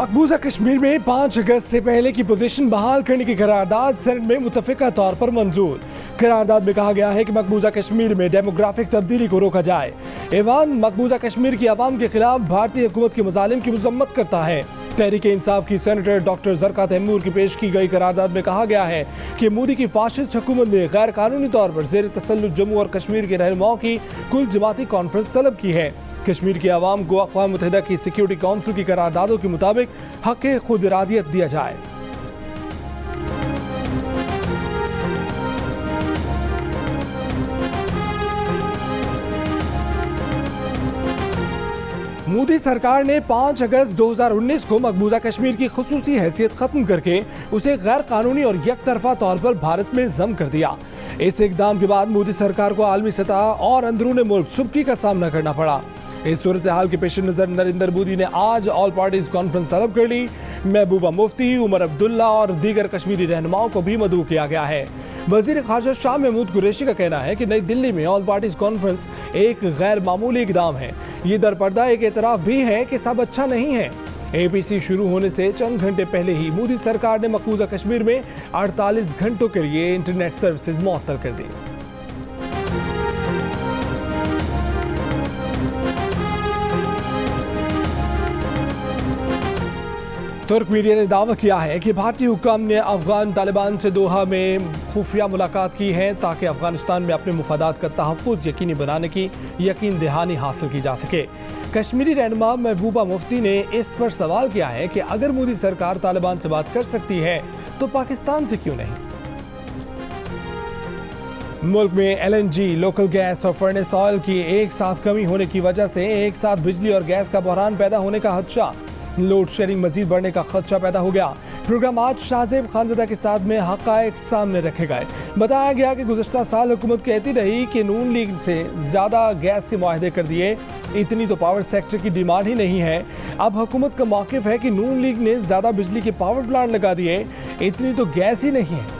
मकबूजा कश्मीर में 5 अगस्त से पहले की पोजीशन बहाल करने की करारदाद सेनेट में मुत्तफिका तौर पर मंजूर। करारदाद में कहा गया है कि मकबूजा कश्मीर में डेमोग्राफिक तब्दीली को रोका जाए। ऐवान मकबूजा कश्मीर की आवाम के खिलाफ भारतीय हुकूमत के मजालिम की मजम्मत करता है। तहरीक इंसाफ की सेनेटर डॉक्टर जरका तैमूर की पेश की गई करारदाद में कहा गया है कि मोदी की फाशिस्ट हुकूमत ने गैर कानूनी तौर पर जेर तसल्लुत जम्मू और कश्मीर के रहनुमाओं की कुल जमाती कॉन्फ्रेंस तलब की है। कश्मीर की आवाम को अक़वाम मुत्तहिदा की सिक्योरिटी काउंसिल की करारदादों के मुताबिक हक़ खुद इरादियत दिया जाए। मोदी सरकार ने 5 अगस्त 2019 को मकबूजा कश्मीर की खुसूसी हैसियत खत्म करके उसे गैर कानूनी और यकतरफा तौर पर भारत में जम कर दिया। इस इकदाम के बाद मोदी सरकार को आलमी सतह और अंदरूनी मुल्क सुबकी का सामना करना पड़ा। इस सूरत हाल के पेश नजर नरेंद्र मोदी ने आज ऑल पार्टीज कॉन्फ्रेंस तलब कर ली। महबूबा मुफ्ती, उमर अब्दुल्ला और दीगर कश्मीरी रहनुमाओं को भी मदऊ किया गया है। वजीर खारजा शाह महमूद कुरैशी का कहना है कि नई दिल्ली में ऑल पार्टीज कॉन्फ्रेंस एक गैर मामूली इकदाम है। ये दरपर्दा एक एतराफ भी है कि सब अच्छा नहीं है। एपीसी शुरू होने से चंद घंटे पहले ही मोदी सरकार ने मकबूजा कश्मीर में 48 घंटों के लिए इंटरनेट सर्विसेज मुअत्तल कर दी। तुर्क मीडिया ने दावा किया है कि भारतीय हुक्काम ने अफगान तालिबान से दोहा में खुफिया मुलाकात की है ताकि अफगानिस्तान में अपने मुफादात का तहफ़्फ़ुज़ यकीनी बनाने की यकीन दहानी हासिल की जा सके। कश्मीरी रहनुमा महबूबा मुफ्ती ने इस पर सवाल किया है कि अगर मोदी सरकार तालिबान से बात कर सकती है तो पाकिस्तान से क्यों नहीं। मुल्क में LNG, लोकल गैस और फर्नेस ऑयल की एक साथ कमी होने की वजह से एक साथ बिजली और गैस का बहरान पैदा होने का खदशा, लोड शेडिंग मजीद बढ़ने का खदशा पैदा हो गया। प्रोग्राम आज शाहजेब खानज़दा के साथ में हक़ाइक़ सामने रखे गए। बताया गया कि गुज़श्ता साल हुकूमत कहती रही कि नून लीग से ज़्यादा गैस के मुआहदे कर दिए, इतनी तो पावर सेक्टर की डिमांड ही नहीं है। अब हुकूमत का मौक़िफ़ है कि नून लीग ने ज़्यादा बिजली के पावर प्लांट लगा दिए, इतनी तो गैस ही नहीं है।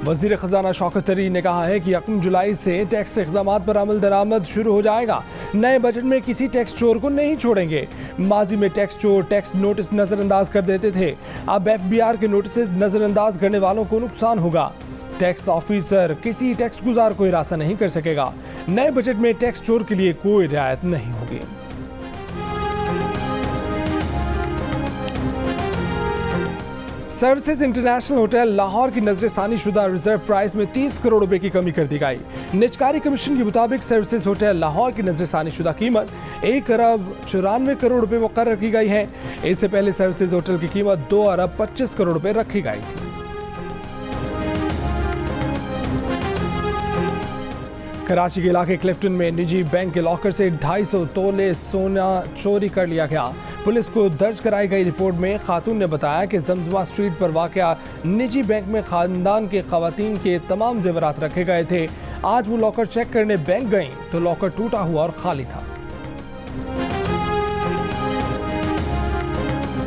वज़ीर ख़ज़ाना शौकत तरीन ने कहा है कि 1 जुलाई से टैक्स इक़दामात पर अमल दरामद शुरू हो जाएगा। नए बजट में किसी टैक्स चोर को नहीं छोड़ेंगे। माजी में टैक्स चोर टैक्स नोटिस नज़रअंदाज कर देते थे, अब FBR के नोटिस नज़रअंदाज करने वालों को नुकसान होगा। टैक्स ऑफिसर किसी टैक्स गुजार को हिरासा नहीं कर सकेगा। नए बजट में टैक्स चोर के लिए कोई रियायत नहीं होगी। सर्विसेज इंटरनेशनल होटल लाहौर की नजरसानी शुदा रिजर्व प्राइस में 30 करोड़ रुपए की कमी कर दी गई। निजकारी कमीशन के मुताबिक सर्विसेज होटल लाहौर की नजरसानी शुदा कीमत 1 अरब 94 करोड़ रुपए मुकर्रर की गई है। इससे पहले सर्विसेज होटल की कीमत 2 अरब 25 करोड़ रुपए रखी गई थी। कराची के इलाके क्लिफ्टन में निजी बैंक के लॉकर से 250 तोले सोना चोरी कर लिया गया। पुलिस को दर्ज कराई गई रिपोर्ट में खातून ने बताया कि जमजमा स्ट्रीट पर वाक़या निजी बैंक में खानदान के खवातीन के तमाम जेवरात रखे गए थे। आज वो लॉकर चेक करने बैंक गई तो लॉकर टूटा हुआ और खाली था।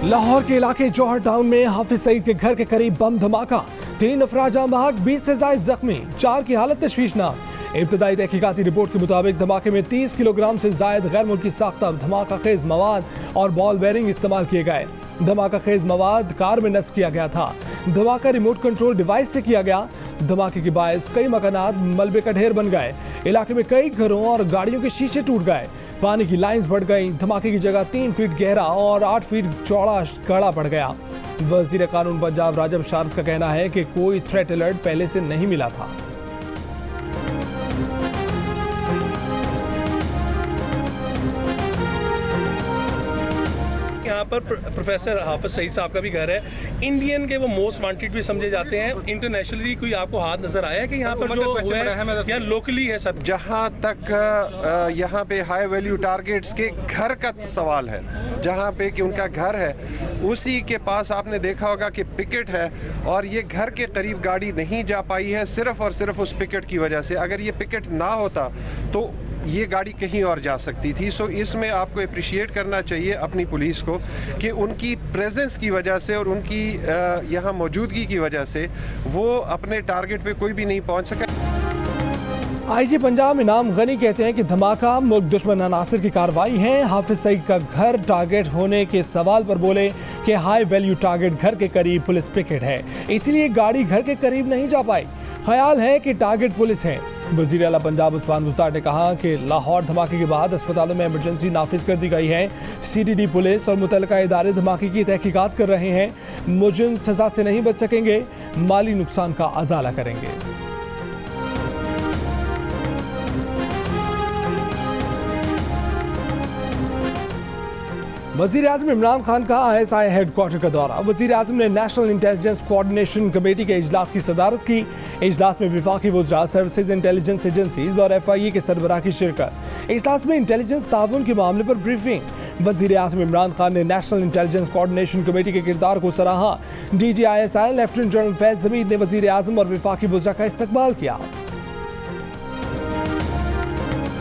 लाहौर के इलाके जौहर टाउन में हाफिज सईद के घर के करीब बम धमाका, 3 अफराद जाँ बहक, 20 से ज़ायद जख्मी, 4 की हालत तशवीशनाक। इब्तदाई तहकीकाती रिपोर्ट के मुताबिक धमाके में 30 किलोग्राम से जायद गैर मुल्की साख्ता धमाका खेज मवाद और बॉल बेरिंग इस्तेमाल किए गए। धमाका खेज मवाद कार में नस्ब किया गया था। धमाका रिमोट कंट्रोल डिवाइस से किया गया। धमाके के बायस कई मकानात मलबे का ढेर बन गए। इलाके में कई घरों और गाड़ियों के शीशे टूट गए। पानी की लाइन्स बढ़ गई। धमाके की जगह 3 फीट गहरा और 8 फीट चौड़ा गड्ढा पड़ गया। वजीर कानून पंजाब राजब शारद का कहना है कि कोई थ्रेट अलर्ट पहले से नहीं मिला था। यहाँ पर प्रोफेसर हाफिज सईद साहब का भी घर है। इंडियन के वो मोस्ट वांटेड भी समझे जाते हैं। इंटरनेशनली कोई आपको हाथ नजर आया कि यहाँ पर जो हुआ है या लोकली है सब? जहाँ तक यहाँ पे हाई वैल्यू टारगेट्स के घर का सवाल है, जहाँ पे कि उनका घर है उसी के पास आपने देखा होगा कि पिकेट है और ये घर के करीब गाड़ी नहीं जा पाई है सिर्फ और सिर्फ उस पिकेट की वजह से। अगर ये पिकेट ना होता तो ये गाड़ी कहीं और जा सकती थी। सो इसमें आपको अप्रिशिएट करना चाहिए अपनी पुलिस को कि उनकी प्रेजेंस की वजह से और उनकी यहाँ मौजूदगी की वजह से वो अपने टारगेट पे कोई भी नहीं पहुँच सका। आईजी पंजाब इनाम गनी कहते हैं कि धमाका मुल्क दुश्मन अनासर की कार्रवाई है। हाफिज सईद का घर टारगेट होने के सवाल पर बोले कि हाई वैल्यू टारगेट घर के करीब पुलिस पिकेट है, इसलिए गाड़ी घर के करीब नहीं जा पाई। ख्याल है कि टारगेट पुलिस है। वजीर आला पंजाब उस्मान बुज़दार ने कहा कि लाहौर धमाके के बाद अस्पतालों में इमरजेंसी नाफिज कर दी गई है। CDD पुलिस और मुतल्लिका इदारे धमाके की तहकीकात कर रहे हैं। मुजरिम सजा से नहीं बच सकेंगे, माली नुकसान का अजाला करेंगे। वज़ीर आज़म इमरान खान का ISI हेडक्वार्टर का दौरा। वज़ीर आज़म ने नेशनल इंटेलिजेंस कोऑर्डिनेशन कमेटी के इजलास की सदारत की। इजलास में वफाकी वज़रा, सर्विसेज इंटेलिजेंस एजेंसीज और FIA के सरबराह की शिरकत। इजलास में इंटेलिजेंस ताउन के मामले पर ब्रीफिंग। वज़ीर आज़म इमरान खान ने नेशनल इंटेलिजेंस कोऑर्डिनेशन कमेटी के किरदार को सराहा। DG ISI लेफ्टिनेंट जनरल फैज़ हमीद ने वज़ीर आज़म और वफाकी वज़रा का इस्तकबाल किया।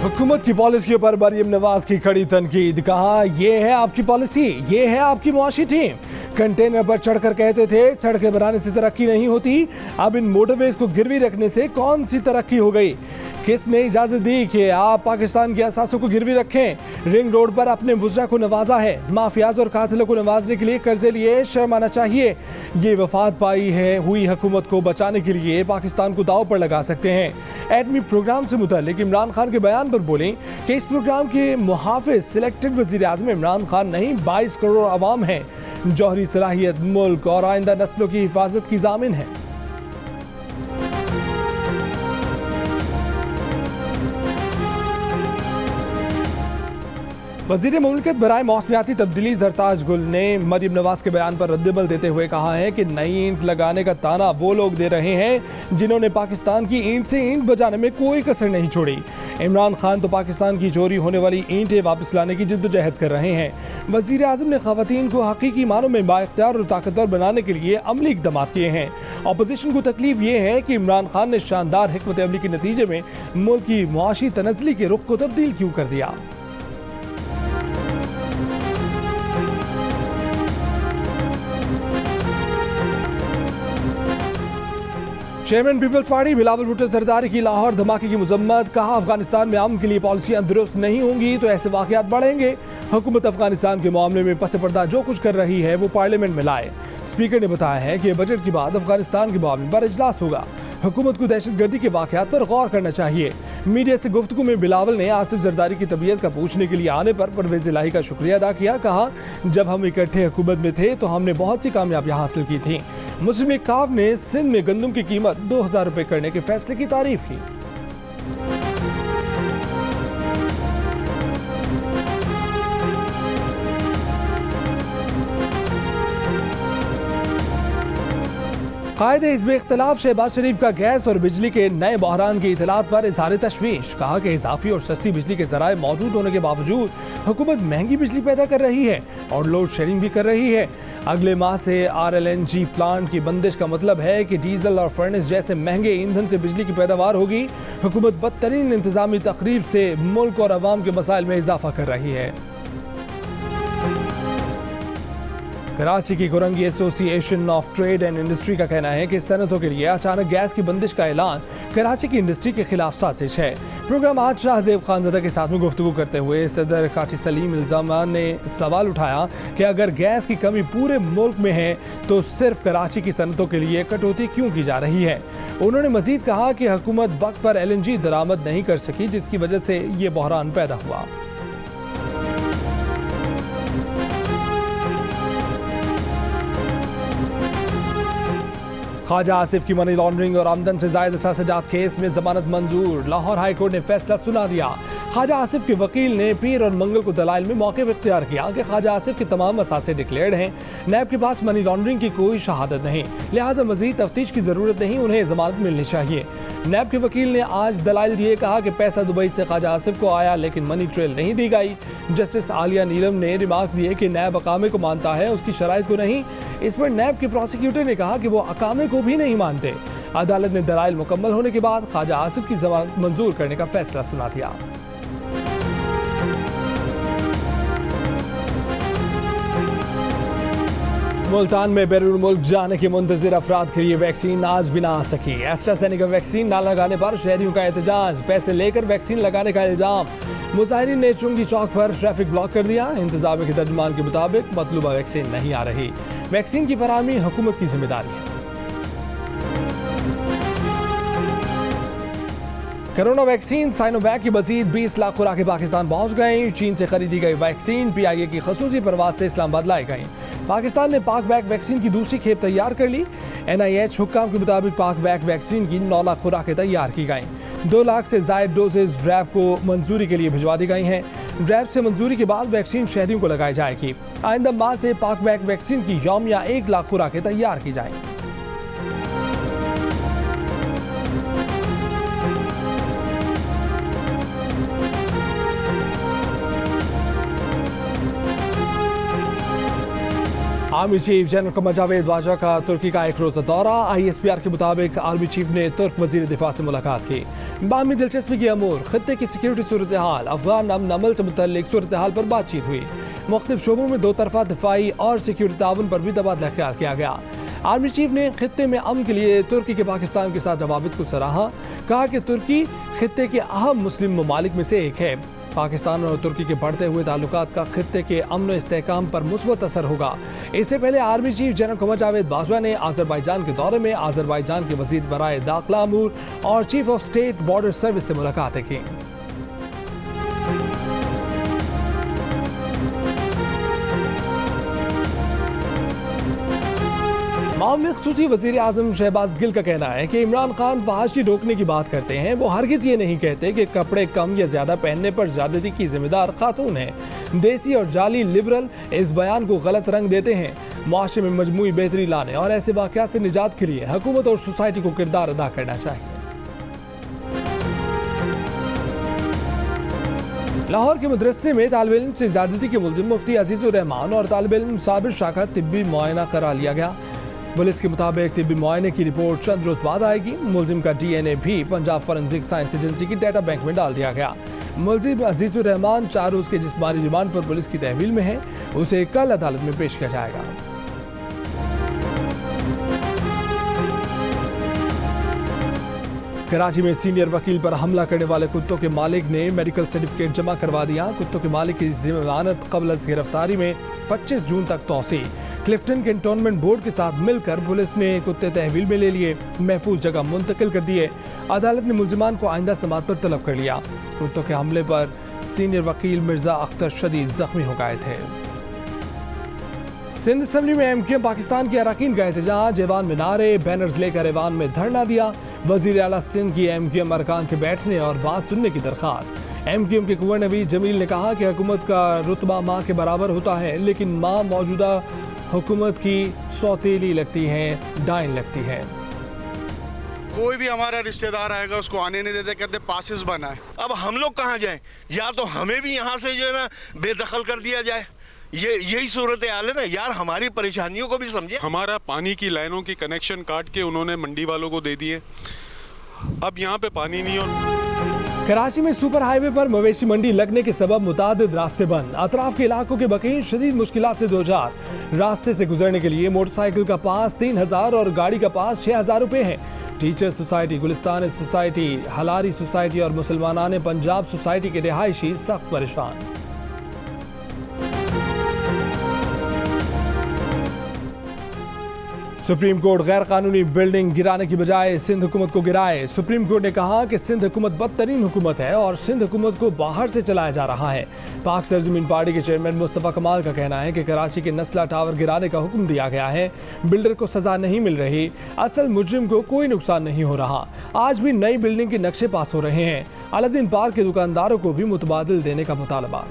हुकूमत की पॉलिसियों पर मरीम नवाज की खड़ी तनकीद। कहा, ये है आपकी पॉलिसी, ये है आपकी मुआशी टीम। कंटेनर पर चढ़कर कहते थे सड़कें बनाने से तरक्की नहीं होती, अब इन मोटरवेज को गिरवी रखने से कौन सी तरक्की हो गई? किसने इजाजत दी कि आप पाकिस्तान के असासों को गिरवी रखें? रिंग रोड पर अपने वुज़रा को नवाजा है, माफियाज और कातिलों को नवाजने के लिए कर्जे लिए, शर्म आना चाहिए। ये वफात पाई है हुई हुकूमत को बचाने के लिए पाकिस्तान को दाव पर लगा सकते हैं। एटमी प्रोग्राम से मुतालिक इमरान खान के बयान पर बोले कि इस प्रोग्राम के मुहाफिज सिलेक्टेड वज़ीर आज़म इमरान खान नहीं, 22 करोड़ अवाम हैं। जौहरी सलाहियत मुल्क और आइंदा नस्लों की हिफाजत की जामिन है। वज़ीर मुमलिकत बराए मौसमियाती तब्दीली जरताज गुल ने मरीम नवाज के बयान पर रद्दमल देते हुए कहा है कि नई ईंट लगाने का ताना वो लोग दे रहे हैं जिन्होंने पाकिस्तान की ईंट से ईंट बजाने में कोई कसर नहीं छोड़ी। इमरान खान तो पाकिस्तान की चोरी होने वाली ईंटें वापस लाने की जिद्दोजहद कर रहे हैं। वज़ीर आज़म ने ख़वातीन को हकीकी मानों में बाइख्तियार और ताकतवर बनाने के लिए अमली इक़दाम किए हैं। अपोजिशन को तकलीफ ये है कि इमरान खान ने शानदार हिकमत अमली के नतीजे में मुल्क की मुआशी तनज़्ज़ुली के रुख को तब्दील क्यों कर दिया। चेयरमैन पीपल्स पार्टी बिलावल भुट्टो जरदारी की लाहौर धमाके की मजम्मत। कहा, अफगानिस्तान में अमन के लिए पॉलिसियां दुरुस्त नहीं होंगी तो ऐसे वाक़यात बढ़ेंगे। हुकूमत अफगानिस्तान के मामले में पस पर्दा जो कुछ कर रही है वो पार्लियामेंट में लाए। स्पीकर ने बताया है कि बजट के बाद अफगानिस्तान के मामले पर इजलास होगा। हुकूमत को दहशतगर्दी के वाक़यात पर गौर करना चाहिए। मीडिया से गुफ्तगू में बिलावल ने आसिफ जरदारी की तबीयत का पूछने के लिए आने पर परवेज़ इलाही का शुक्रिया अदा किया। कहा, जब हम इकट्ठे हुकूमत में थे तो हमने बहुत सी कामयाबियां हासिल की थी। मुस्लिम लीग काफ ने सिंध में गंदम की कीमत 2000 रुपए करने के फैसले की तारीफ की। कायदे हिज़्ब इख्तिलाफ शहबाज शरीफ का गैस और बिजली के नए बहरान की इतलात पर इज़हार तशवीश। कहा कि इजाफी और सस्ती बिजली के ज़राए मौजूद होने के बावजूद हुकूमत महंगी बिजली पैदा कर रही है और लोड शेडिंग भी कर रही है। अगले माह से RLNG प्लांट की बंदिश का मतलब है कि डीजल और फर्नेस जैसे महंगे ईंधन से बिजली की पैदावार होगी। हुकूमत बदतरीन इंतजामी तकरीब से मुल्क और अवाम के मसाइल में इजाफा कर रही है। कराची की Korangi association of trade and industry का कहना है कि सनतों के लिए अचानक गैस की बंदिश का ऐलान कराची की इंडस्ट्री के खिलाफ साजिश है। प्रोग्राम आज शाहजेब खानज़ादा के साथ में गुफ्तगू करते हुए सदर काठी सलीम इल्जामान ने सवाल उठाया कि अगर गैस की कमी पूरे मुल्क में है तो सिर्फ कराची की सनतों के लिए कटौती क्यों की जा रही है। उन्होंने मजीद कहा कि हुकूमत वक्त पर LNG दरामद नहीं कर सकी, जिसकी वजह से ये बहरान पैदा हुआ। ख्वाजा आसिफ की मनी लॉन्ड्रिंग और आमदन से जायद असासजात केस में जमानत मंजूर। लाहौर हाई कोर्ट ने फैसला सुना दिया। ख्वाजा आसिफ के वकील ने पीर और मंगल को दलाइल में मौक़िफ़ इख्तियार किया कि ख्वाजा आसिफ के तमाम असासे डिक्लेयर्ड हैं। नैब के पास मनी लॉन्ड्रिंग की कोई शहादत नहीं, लिहाजा मजीद तफ्तीश की ज़रूरत नहीं, उन्हें जमानत मिलनी चाहिए। नैब के वकील ने आज दलाइल दिए। कहा कि पैसा दुबई से ख्वाजा आसिफ को आया लेकिन मनी ट्रेल नहीं दी गई। जस्टिस आलिया नीलम ने रिमार्क्स दिए कि नैब अकामे को मानता है, उसकी शराइत को नहीं। इस पर नैब के प्रोसिक्यूटर ने कहा कि वो अकामे को भी नहीं मानते। अदालत ने दलाइल मुकम्मल होने के बाद ख्वाजा आसिफ की जमानत मंजूर करने का फैसला सुना दिया। मुल्तान में बैरून मुल्क जाने के मुंतजिर अफराद के लिए वैक्सीन आज भी ना आ सकी। एस्ट्राजेनेका वैक्सीन ना लगाने पर शहरियों का एहतजाज, पैसे लेकर वैक्सीन लगाने का इल्जाम। मुजाहिरीन ने चुंगी चौक पर ट्रैफिक ब्लॉक कर दिया। इंतजामिया के तर्जुमान के मुताबिक मतलूबा वैक्सीन नहीं आ रही। वैक्सीन की फराहमी हुकूमत की जिम्मेदारी है। कोरोना वैक्सीन साइनोवैक की मजीद 20 लाख खुराकें पाकिस्तान पहुंच गई। चीन से खरीदी गई वैक्सीन PIA की खसूसी परवाज से इस्लामाबाद लाई गई। पाकिस्तान ने पाक-वैक वैक्सीन की दूसरी खेप तैयार कर ली। NIH हुक्काम के मुताबिक पाक-वैक वैक्सीन की 9 लाख खुराकें तैयार की गईं। 2 लाख से जायद डोजेज रैब को मंजूरी के लिए भिजवा दी गई हैं। रैब से मंजूरी के बाद वैक्सीन शहरियों को लगाई जाएगी। आइंदा माह से पाक-वैक वैक्सीन की यौमिया 1 लाख खुराकें तैयार की जाएंगी। Army chief general Qamar Javed Bajwa का तुर्की का एक रोज़ा दौरा। ISPR के मुताबिक आर्मी चीफ ने तुर्क वजीर दिफा से मुलाकात की। बाहमी दिलचस्पी की अमूर, खत्ते की सिक्योरिटी सूरत हाल, अफगान अमन अमल से मुतल्लिक सूरत हाल पर बातचीत हुई। मुख्तलिफ शोबों में 2 तरफा दिफाई और सिक्योरिटी ताउन पर भी तबादला ख्याल किया गया। आर्मी चीफ ने खत्ते में अमन के लिए तुर्की के पाकिस्तान के साथ रवाबित को सराहा। कहा कि तुर्की खत्ते के अहम मुस्लिम ममालिक में से एक है। पाकिस्तान और तुर्की के बढ़ते हुए ताल्लुकात का खत्ते के अमन व इस्तेहकाम पर मुस्बत असर होगा। इससे पहले army chief general Qamar Javed Bajwa ने आज़रबाईजान के दौरे में आज़रबाईजान के वज़ीर बराए दाखिला अमूर और chief of state border service से मुलाकातें की। मामले खसूसी वज़ीर आज़म शहबाज गिल का कहना है कि इमरान खान फहाशी रोकने की बात करते हैं। वो हरगिज़ ये नहीं कहते कि कपड़े कम या ज़्यादा पहनने पर ज़्यादती की जिम्मेदार खातून है। देसी और जाली लिबरल इस बयान को गलत रंग देते हैं। माशरे में मजमूई बेहतरी लाने और ऐसे वाक़यात से निजात के लिए हुकूमत और सोसाइटी को किरदार अदा करना चाहिए। लाहौर के मदरसे में तालिब इल्म से ज़्यादती के मुल्ज़िम मुफ्ती अजीज़ुर रहमान और तालिब इल्म साबिर शाह का तिब्बी मुआयना करा लिया गया। पुलिस के मुताबिक तिब्बी मुआयने की रिपोर्ट चंद रोज बाद आएगी। मुल्जिम का DNA भी पंजाब फॉरेंसिक साइंस एजेंसी की डाटा बैंक में डाल दिया गया। मुल्जिम अजीजुर रहमान 4 रोज के जिस्मानी रिमांड पर पुलिस की तहवील में है। उसे कल अदालत में पेश किया जाएगा। कराची में सीनियर वकील पर हमला करने वाले कुत्तों के मालिक ने मेडिकल सर्टिफिकेट जमा करवा दिया। कुत्तों के मालिक की जमानत कबल गिरफ्तारी में 25 जून तक तौसी। क्लिफ्टन कैंटोनमेंट बोर्ड के साथ मिलकर पुलिस ने कुत्ते तहवील में ले लिए, महफूज जगह मुंतकिल कर दिए। अदालत ने मुल्जिमान को आइंदा समाअत पर तलब कर लिया। कुत्तों के हमले पर सीनियर वकील मिर्जा अख्तर शदीद जख्मी हो गए थे। सिंध असम्बली में MQM पाकिस्तान के अरकान का एहतजाज, ऐवान में नारे बैनर्स लेकर ऐवान में धरना दिया। वजीर आला सिंध की MQM अरकान से बैठने और बात सुनने की दरख्वास्त। MQM के कुंवर नवीद जमील ने कहा कि हुकूमत का रुतबा माँ के बराबर होता है, लेकिन माँ मौजूदा हुकूमत की सौतेली लगती है, डाइन लगती है। कोई भी हमारा रिश्तेदार आएगा उसको आने नहीं देते, कहते पासिस बना है। अब हम लोग कहाँ जाएं? या तो हमें भी यहाँ से जो है ना बेदखल कर दिया जाए। यही सूरत हाल है ना यार, हमारी परेशानियों को भी समझे। हमारा पानी की लाइनों की कनेक्शन काट के उन्होंने मंडी वालों को दे दिए। अब यहाँ पे पानी नहीं। और कराची में सुपर हाईवे पर मवेशी मंडी लगने के सबब मुतादिद रास्ते बंद। अतराफ के इलाकों के बकीन शदीद मुश्किलात से दो चार। रास्ते से गुजरने के लिए मोटरसाइकिल का पास 3000 और गाड़ी का पास 6000 रुपए है। Teacher society, Gulistan society, हलारी society और मुसलमानान पंजाब सोसाइटी के रिहायशी सख्त परेशान। सुप्रीम कोर्ट गैर कानूनी बिल्डिंग गिराने की बजाय सिंध हुकूमत को गिराए। सुप्रीम कोर्ट ने कहा कि सिंध हुकूमत बदतरीन हुकूमत है और सिंध हुकूमत को बाहर से चलाया जा रहा है। पाक सरजमीन पार्टी के चेयरमैन मुस्तफ़ा कमाल का कहना है कि कराची के नस्ला टावर गिराने का हुक्म दिया गया है। बिल्डर को सजा नहीं मिल रही, असल मुजरिम को कोई नुकसान नहीं हो रहा। आज भी नई बिल्डिंग के नक्शे पास हो रहे हैं। अलादीन पार्क के दुकानदारों को भी मुतबादिल देने का मुतालबा।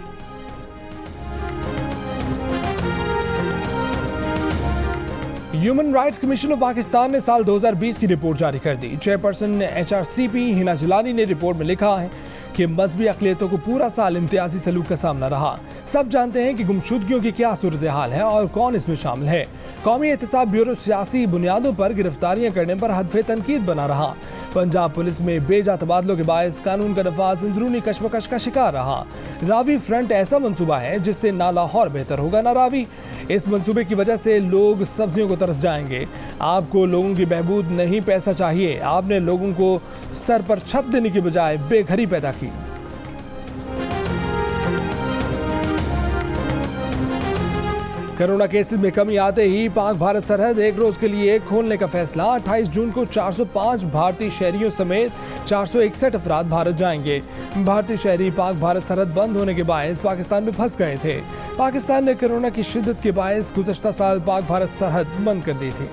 Human rights commission of Pakistan ने साल 2020 की रिपोर्ट जारी कर दी। चेयरपर्सन HRCP हिना जिलानी ने रिपोर्ट में लिखा है कि मजहबी अक़लियतों को पूरा साल इम्तियाजी सलूक का सामना रहा। सब जानते हैं कि गुमशुदगियों की क्या सूरत हाल है और कौन इसमें शामिल है। कौमी एहतसाब ब्यूरो सियासी बुनियादों पर गिरफ्तारियां करने पर हदफ तनकीद बना रहा। पंजाब पुलिस में बेजा तबादलों के बायस कानून का नफाज अंदरूनी कशमकश का शिकार रहा। रावी फ्रंट ऐसा मंसूबा है जिससे ना लाहौर बेहतर होगा ना रावी। इस मंसूबे की वजह से लोग सब्जियों को तरस जाएंगे। आपको लोगों की बहबूद नहीं पैसा चाहिए, आपने लोगों को सर पर छत देने की बजाय बेघरी पैदा की। कोरोना केसेस में कमी आते ही पाक भारत सरहद एक रोज के लिए खोलने का फैसला। 28 जून को 405 भारतीय शहरियों समेत 461 अफराद भारत जाएंगे। भारतीय शहरी पाक भारत सरहद बंद होने के बायस पाकिस्तान में फंस गए थे। पाकिस्तान ने कोरोना की शिद्दत के बायस गुज़श्ता साल पाक भारत सरहद बंद कर दी थी।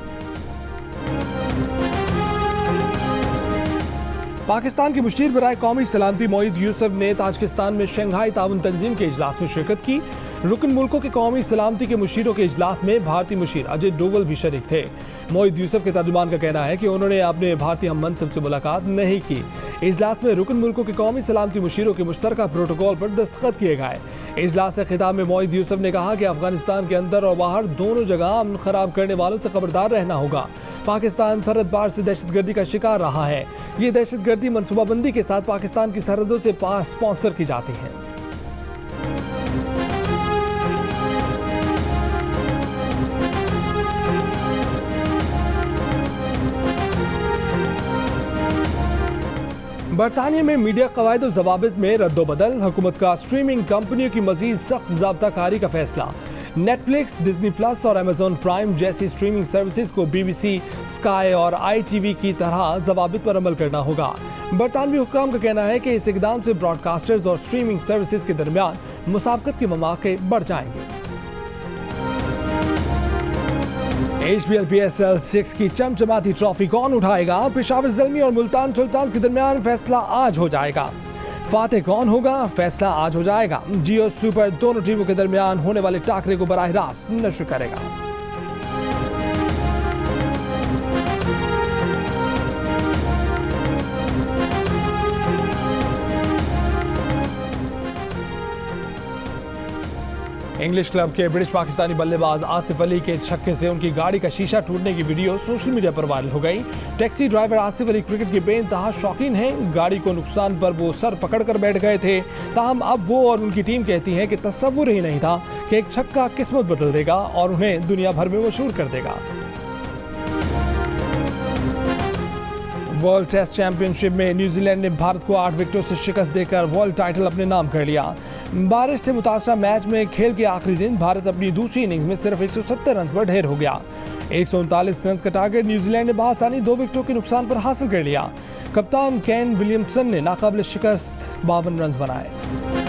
पाकिस्तान के मुशीर बराए कौमी सलामती मोईद यूसुफ ने ताजिकिस्तान में शंघाई ताउन तंजीम के इजलास में शिरकत की। रुकन मुल्कों के कौमी सलामती के मुशीरों के इजलास में भारतीय मुशीर अजय डोवल भी शरीक थे। मोईद यूसुफ के तर्जुमान का कहना है कि उन्होंने अपने भारतीय हम मनसब से मुलाकात नहीं की। इजलास में रुकन मुल्कों के कौमी सलामती मुशीरों के मुश्तरका प्रोटोकॉल पर दस्तखत किए गए। इजलास से खिताब में मोईद यूसुफ ने कहा कि अफगानिस्तान के अंदर और बाहर दोनों जगह अमन खराब करने वालों से खबरदार रहना होगा। पाकिस्तान सरहद पार से दहशतगर्दी का शिकार रहा है। ये दहशतगर्दी मनसूबाबंदी के साथ पाकिस्तान की सरहदों से पार स्पॉन्सर की जाती है। बरतानिया में मीडिया कवायद और ज़वाबित में रद्दोबदल, हुकूमत का स्ट्रीमिंग कंपनियों की मजीद सख्त ज़ाब्ताकारी का फैसला। नेटफ्लिक्स, डिज्नी प्लस और अमेजॉन प्राइम जैसी स्ट्रीमिंग सर्विसेज को BBC, स्काई और ITV की तरह ज़वाबित पर अमल करना होगा। बरतानवी हुक्काम का कहना है कि इस इकदाम से ब्रॉडकास्टर्स और स्ट्रीमिंग सर्विसेज के दरमियान मुसाबकत के मौके बढ़ जाएंगे। HBL PSL 6 की चमचमाती ट्रॉफी कौन उठाएगा? पेशावर ज़ल्मी और मुल्तान सुल्तान्स के दरमियान फैसला आज हो जाएगा। फातेह कौन होगा? फैसला आज हो जाएगा। जियो सुपर दोनों टीमों के दरमियान होने वाले टाकरे को बराह रास्त नश्र करेगा। इंग्लिश क्लब के ब्रिटिश पाकिस्तानी बल्लेबाज आसिफ अली के छक्के से उनकी गाड़ी का शीशा टूटने की वीडियो सोशल मीडिया पर वायरल हो गई। Taxi driver Asif Ali cricket के बेइंतहा शौकीन हैं। गाड़ी को नुकसान पर वो सर पकड़कर बैठ गए थे। ताहम अब वो और उनकी टीम कहती है कि तस्वुर ही नहीं था कि एक छक्का किस्मत बदल देगा और उन्हें दुनिया भर में मशहूर कर देगा। वर्ल्ड टेस्ट चैंपियनशिप में न्यूजीलैंड ने भारत को 8 विकेटों से शिकस्त देकर वर्ल्ड टाइटल अपने नाम कर लिया। बारिश से मुतासरा मैच में खेल के आखिरी दिन भारत अपनी दूसरी इनिंग्स में सिर्फ 170 रन पर ढेर हो गया। 139 रन का टारगेट न्यूजीलैंड ने बआसानी 2 विकेटों के नुकसान पर हासिल कर लिया। कप्तान केन विलियमसन ने नाकाबिल शिकस्त 52 रन बनाए।